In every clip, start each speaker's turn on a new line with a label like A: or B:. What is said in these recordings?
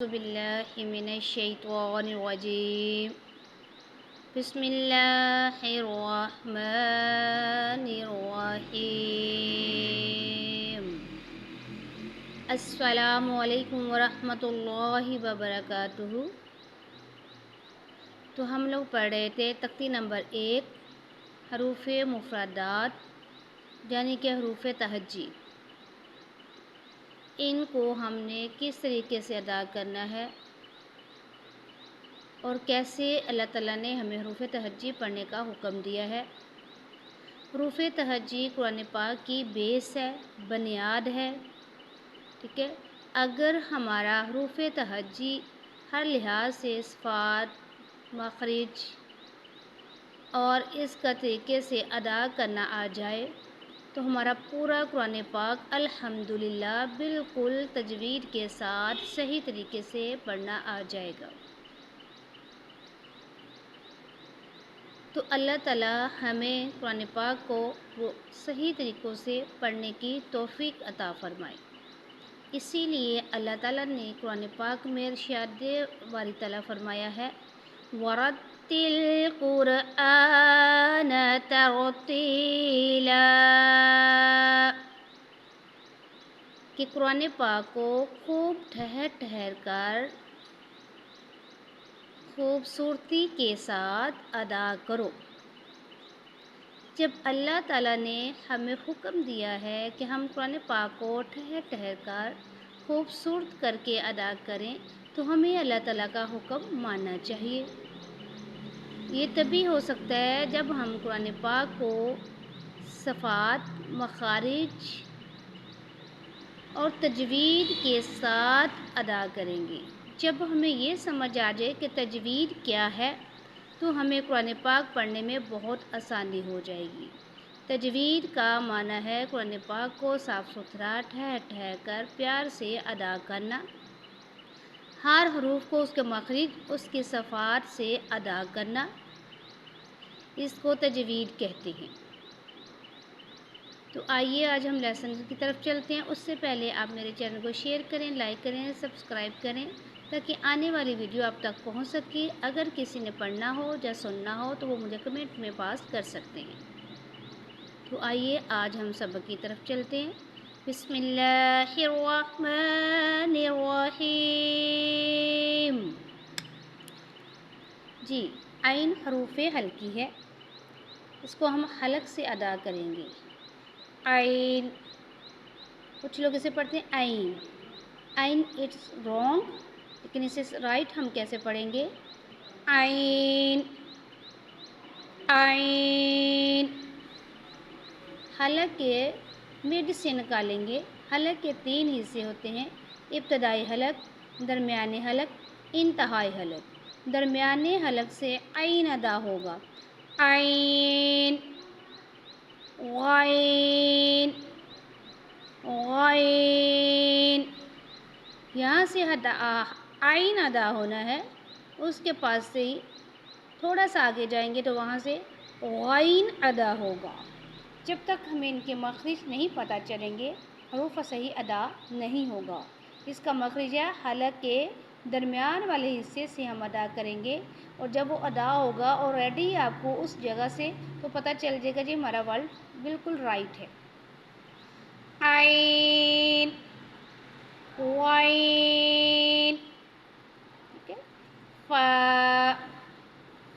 A: أعوذ بالله من الشيطان الرجيم بسم الله الرحمن الرحيم السلام علیکم ورحمۃ اللہ وبرکاتہ۔ تو ہم لوگ پڑھ رہے تھے تختی نمبر 1 حروف مفردات یعنی کہ حروف تہجی۔ ان کو ہم نے کس طریقے سے ادا کرنا ہے اور کیسے اللہ تعالیٰ نے ہمیں حروف تہجی پڑھنے کا حکم دیا ہے۔ حروف تہجی قرآن پاک کی بیس ہے، بنیاد ہے، ٹھیک ہے۔ اگر ہمارا حروف تہجی ہر لحاظ سے صفات، مخرج اور اس کا طریقے سے ادا کرنا آ جائے تو ہمارا پورا قرآن پاک الحمدللہ بالکل تجوید کے ساتھ صحیح طریقے سے پڑھنا آ جائے گا۔ تو اللہ تعالیٰ ہمیں قرآن پاک کو وہ صحیح طریقوں سے پڑھنے کی توفیق عطا فرمائے۔ اسی لیے اللہ تعالیٰ نے قرآن پاک میں ارشاد باری تعالیٰ فرمایا ہے وَرَتِّلِ الْقُرْآنَ تَرْتِیلًا، کہ قرآن پاک کو خوب ٹھہر ٹھہر کر خوبصورتی کے ساتھ ادا کرو۔ جب اللہ تعالیٰ نے ہمیں حکم دیا ہے کہ ہم قرآن پاک کو ٹھہر ٹھہر کر خوبصورت کر کے ادا کریں تو ہمیں اللہ تعالیٰ کا حکم ماننا چاہیے۔ یہ تبھی ہو سکتا ہے جب ہم قرآن پاک کو صفات، مخارج اور تجوید کے ساتھ ادا کریں گے۔ جب ہمیں یہ سمجھ آ جائے کہ تجوید کیا ہے تو ہمیں قرآن پاک پڑھنے میں بہت آسانی ہو جائے گی۔ تجوید کا معنی ہے قرآن پاک کو صاف ستھرا ٹھہر ٹھہر کر پیار سے ادا کرنا، ہر حروف کو اس کے مخرج، اس کے صفات سے ادا کرنا، اس کو تجوید کہتے ہیں۔ تو آئیے آج ہم لیسن کی طرف چلتے ہیں۔ اس سے پہلے آپ میرے چینل کو شیئر کریں، لائک کریں، سبسکرائب کریں تاکہ آنے والی ویڈیو آپ تک پہنچ سکے۔ اگر کسی نے پڑھنا ہو یا سننا ہو تو وہ مجھے کمنٹ میں پاس کر سکتے ہیں۔ تو آئیے آج ہم سبق کی طرف چلتے ہیں۔ بسم اللہ الرحمن الرحیم۔ جی، عین حروف ہلکی ہے، اس کو ہم حلق سے ادا کریں گے۔ عین، کچھ لوگ اسے پڑھتے ہیں عین، عین اٹس رانگ، لیکن اسے رائٹ ہم کیسے پڑھیں گے؟ عین، عین۔ حلق کے مڈ سے نکالیں گے۔ حلق کے 3 حصے ہوتے ہیں، ابتدائی حلق، درمیانی حلق، انتہائی حلق۔ درمیانی حلق سے عین ادا ہوگا، عین، غین، غین۔ یہاں سے عین ادا ہونا ہے، اس کے پاس سے ہی تھوڑا سا آگے جائیں گے تو وہاں سے غین ادا ہوگا۔ جب تک ہمیں ان کے مخرج نہیں پتہ چلیں گے حروف صحیح ادا نہیں ہوگا۔ اس کا مخرج ہے حلق کے درمیان والے حصے سے ہم ادا کریں گے، اور جب وہ ادا ہوگا اور ریڈی آپ کو اس جگہ سے تو پتہ چل جائے گا جی ہمارا ورڈ بالکل رائٹ ہے۔ عین، غین، ٹھیک ہے۔ فا،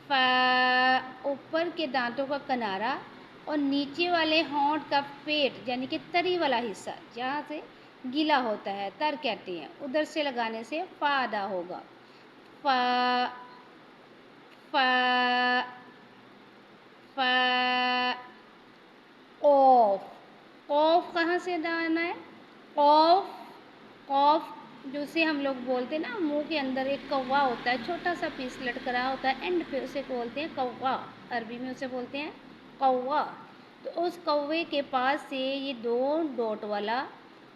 A: فا، اوپر کے دانتوں کا کنارہ اور نیچے والے ہونٹ کا پیٹ یعنی کہ تری والا حصہ جہاں سے گیلا ہوتا ہے، تر کہتے ہیں، ادھر سے لگانے سے فا ادا ہوگا۔ فا، فا، فا۔ قوف، قوف کہاں سے ادا ہونا ہے؟ قوف، قوف جو سے ہم لوگ بولتے ہیں نا، منہ کے اندر ایک کوا ہوتا ہے، چھوٹا سا پیس لٹک رہا ہوتا ہے، اینڈ پہ اسے بولتے ہیں کوا، عربی میں اسے بولتے ہیں کوا۔ تو اس کوے کے پاس سے یہ 2 ڈاٹ والا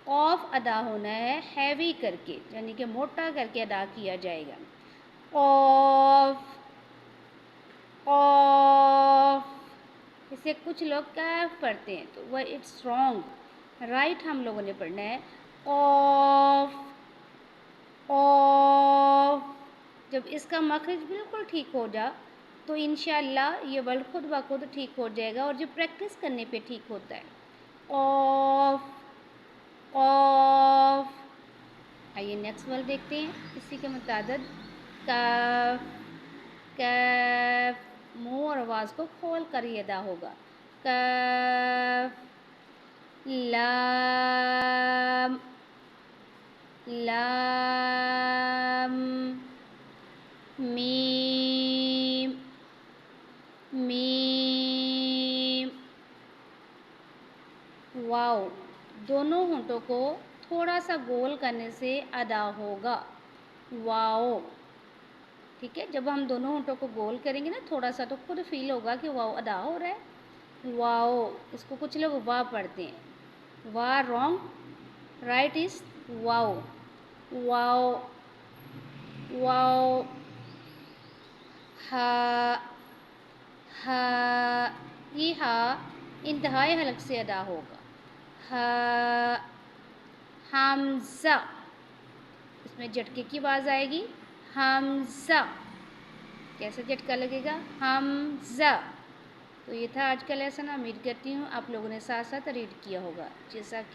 A: قوف ادا ہونا ہے، ہیوی کر کے یعنی کہ موٹا کر کے ادا کیا جائے گا۔ قوف، قوف۔ اسے کچھ لوگ کیف پڑھتے ہیں تو وہ اٹس رانگ، رائٹ ہم لوگوں نے پڑھنا ہے قوف، قوف۔ جب اس کا مخرج بالکل ٹھیک ہو جا تو انشاءاللہ یہ ورڈ خود بخود ٹھیک ہو جائے گا، اور جو پریکٹس کرنے پہ ٹھیک ہوتا ہے۔ قاف قاف۔ آئیے نیکسٹ ورڈ دیکھتے ہیں اسی کے متعدد۔ کاف کاف۔ منہ اور آواز کو کھول کر یہ ادا ہوگا۔ کاف۔ لام لام۔ میم میم۔ واو۔ دونوں ہونٹوں کو تھوڑا سا گول کرنے سے ادا ہوگا، واو۔ ٹھیک ہے، جب ہم دونوں ہونٹوں کو گول کریں گے نا تھوڑا سا تو خود فیل ہوگا کہ واو ادا ہو رہا ہے، واو۔ اس کو کچھ لوگ وا پڑھتے ہیں، وا رانگ، رائٹ از واو واو واو۔ ہا ہا۔ یہ ہا انتہائی حلق سے ادا ہوگا، ہا۔ حمزہ، اس میں جھٹکے کی آواز آئے گی، حمزہ۔ کیسا جھٹکا لگے گا؟ حمزہ۔ تو یہ تھا آج کا لیسن، امید کرتی ہوں آپ لوگوں نے ساتھ ساتھ ریڈ کیا ہوگا، جیسا کہ